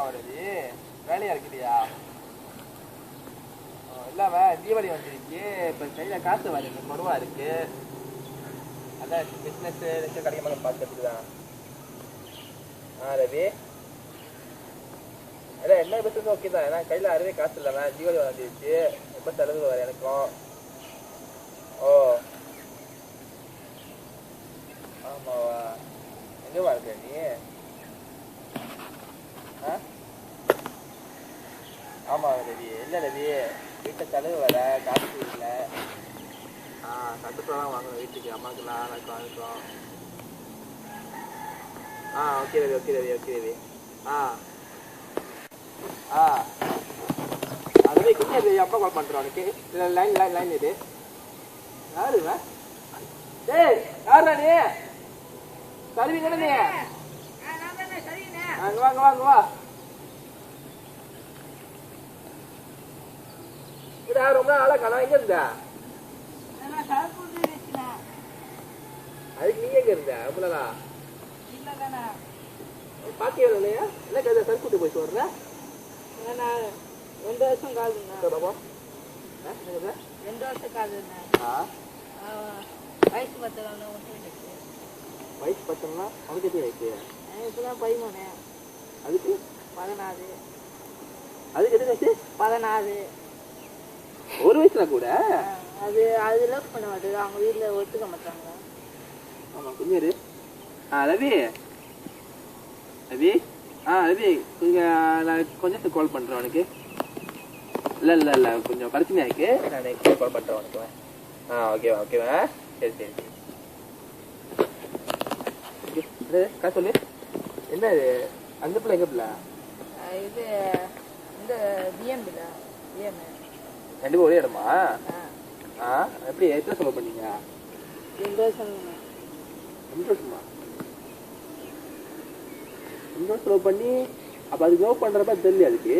வருது வேலையா இருக்குதியா இல்லாம தீபாவளி வந்துருச்சு இப்போ கையில் காசு வருது மனுவா இருக்கு அதான் பிஸ்னஸ் கிடைக்குமா பார்த்துட்டு தான் ரவி அதான் என்ன பிஸ்னஸ் ஓகே தான் ஏன்னா கையில் அறுவே காசு இல்லாம தீபாவளி வந்துருச்சு ரொம்ப செலவு வர எனக்கும் ஓ ஆமாவா எங்கேவா இருக்க நீ ஆமா ரவி இல்லை ரவி வீட்டில் செலவு வர காசு இல்லை கட்டுப்பெல்லாம் வாங்கணும் வீட்டுக்கு அம்மாவுக்குலாம் எனக்கு வாங்கிக்கோம் okay Ravi okay Ravi okay Ravi Ravi கொஞ்சம் ரவி அப்பா கால் பண்ணுறோம் உனக்கு லைன் இது யாருங்க டேய் யாரா நீ சர்வீங்க நீ வாங்க வா ரொம்ப நாளா காணோம் எங்க இருந்தா அதுக்கு நீ எங்க இருந்த அவ்வளோதா பாத்தியா இல்லையா என்ன கதை சர்க்கூட்டு போய் சொல்ற 2 வருஷம் காதுண்ணா 2 வருஷம் காதுண்ணா வயசு பத்தலாம் வயசு பத்தம்னா உனக்கு எப்படி வயசு இப்பதான் 13 அதுக்கு 14 அதுக்கு எது வயசு 14 ஒரு வயசுல கூட அது லவ் பண்ண மாட்டேது அவங்க வீட்டில் ஒத்துக்க மாட்டாங்க ஆமா கொஞ்சம் ரவி ரவி ரவி நான் கொஞ்சம் கால் பண்ணுறேன் உனக்கு இல்லை கொஞ்சம் பிரச்சனையா இருக்கு நான் கால் பண்ணுறேன் உனக்கு ஓகேவா சரி சொல்லு என்ன இது அந்த பிள்ளை எங்க பிள்ளை இது இந்த பிஎம்ல பிஎம் 2 பேரும் ஒரே இடமா எப்படி எத்தனை செலவு பண்ணீங்க 2 வருஷம் 2 வருஷமா 2 வருஷம் செலவு பண்ணி அப்ப அதுக்கு லவ் பண்றப்ப தெரியல அதுக்கு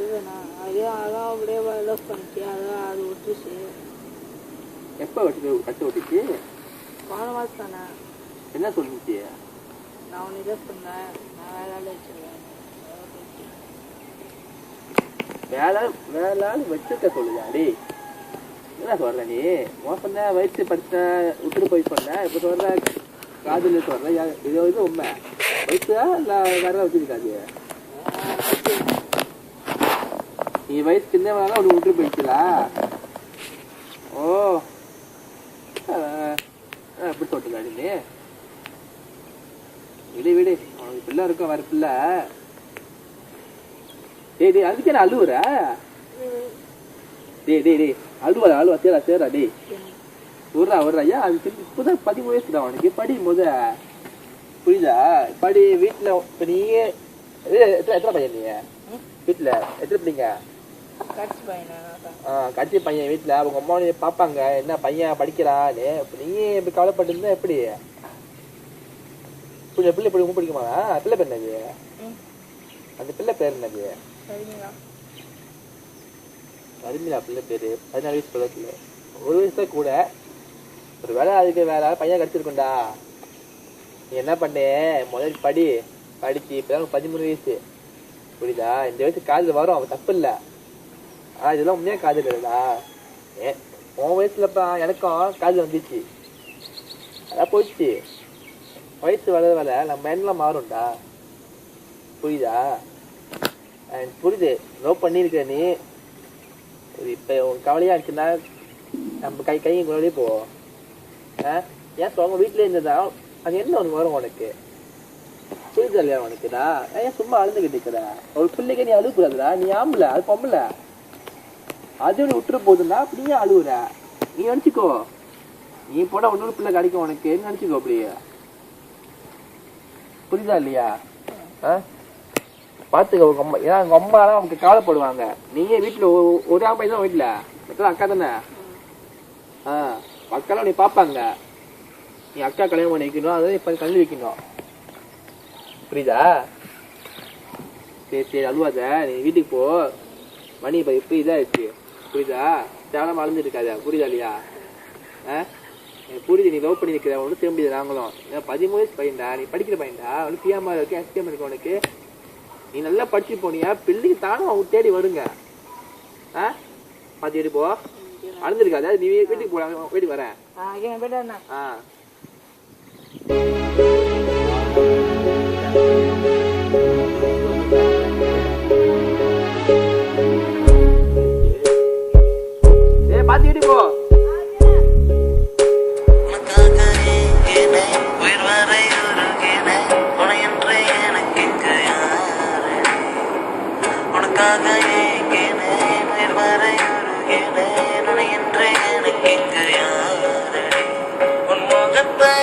இல்லைண்ணா அதான் அப்படியே லவ் பண்ணிச்சு அதான் அது விட்டுருச்சு எப்ப கட்டு விட்டுச்சு போன மாதம் தானே என்ன சொல்லிச்சு நான் ஒன்று லவ் பண்ணேன் நான் வேலை வச்சிருவேன் வேலை வச்சிருக்க சொல்லுதா டே என்ன சொல்ற நீ மோசம் தான் வயசு படிச்ச விட்டுட்டு போய் சொன்ன இப்ப சொல்ற காதல் சொல்ற இது உண்மை வயசா இல்ல வேற வச்சிருக்காது நீ வயசு சின்ன வேணா ஒன்று விட்டுட்டு போயிடுச்சுலா ஓ எப்படி சொல்லிட்டு நீ விடு அவனுக்கு பிள்ளை இருக்கும் வேற பிள்ளை டேய் அதுக்கே நான் அழுவுற டேய் அழுவா சேரா டேய் விட்றா ஐயா அது இப்போதான் 13 வயசு தான் அவனுக்கு படி புரியுதா படி வீட்டில் இப்போ நீயே எத்தனை பையன் நீ வீட்டில் எத்தனை பிள்ளைங்க கட்சி பையன் வீட்டில் அவங்க அம்மா பார்ப்பாங்க என்ன பையன் படிக்கிறான்னு இப்போ நீயே இப்படி கவலைப்பட்டிருந்தா எப்படி பிள்ளை பிடிக்குமா பிள்ளை பேர் என்னது அந்த பிள்ளை பேர் என்னது அருமையா பிள்ளை பேரு 14 வயசு பிள்ளை 1 வயசுல கூட ஒரு வேலை அதுக்கு வேலை பையன் கிடைச்சிருக்கும்டா நீ என்ன பண்ணு முதல் படிச்சு இப்பதான் 13 வயசு புரியுதா இந்த வயசு காதல் வரும் அவன் தப்பு இல்லை இதெல்லாம் உண்மையா காதல் இல்லடா உன் வயசுலப்பா எனக்கும் காதல் வந்துச்சு அதான் போயிடுச்சு வயசு வளர நம்ம மைண்ட்லாம் மாறும்டா புரியுதா புரியுது லவ் பண்ணிருக்க நீ இப்ப உன் கவலையா இருக்குன்னா நம்ம கையை கொண்டே போ ஏன் அவங்க வீட்டுல இருந்ததா அது என்ன ஒண்ணு வரும் உனக்கு புரியுது இல்லையா உனக்குடா ஏன் சும்மா அழுந்துகிட்டு இருக்கிற ஒரு பிள்ளைக்கு நீ அழுகக்கூடாதுடா நீ ஆம்பல அது பொம்பல அது விட்டுற போதுன்னா அப்படியே அழுவுற நீ நினைச்சுக்கோ நீ போனா இன்னொரு பிள்ளை கிடைக்கும் உனக்கு நினைச்சுக்கோ அப்படியே புரியுதா இல்லையா பாத்துக்க உங்க அம்மா ஏன்னா உங்க அம்மா தான் அவங்க கவலைப்படுவாங்க நீயே வீட்டுல ஒரு ஆம்பை தான் வீட்டுல மொத்தம் அக்கா தானே அக்காலாம் நீ பாப்பாங்க நீ அக்கா கல்யாணம் பண்ணி வைக்கணும் அதான் இப்ப கல்வி வைக்கணும் புரியுதா சரி அழுவாத நீ வீட்டுக்கு போ மணி இப்ப இப்ப இதாயிடுச்சு புரியுதா தேவை அழுந்துட்டு இருக்காத புரியுதா இல்லையா புரியுது நீ லவ் பண்ணி நிற்கிற ஒன்றும் செய்ய முடியாது நாங்களும் 13 வயசு பையன்டா நீ படிக்கிற பையன்டா அவனுக்கு பியாமா இருக்கு எஸ்டிஎம் இருக்கு உனக்கு நீ நல்லா படிச்சு போனியா பிள்ளைக்கு தானும் அவங்க தேடி வருங்க. பாத்தி போ அழுந்திருக்காது. நீ வீட்டுக்கு போட வீட்டுக்கு வரேன். பாத்தி வீட்டுக்கு போ. உன் முகத்தை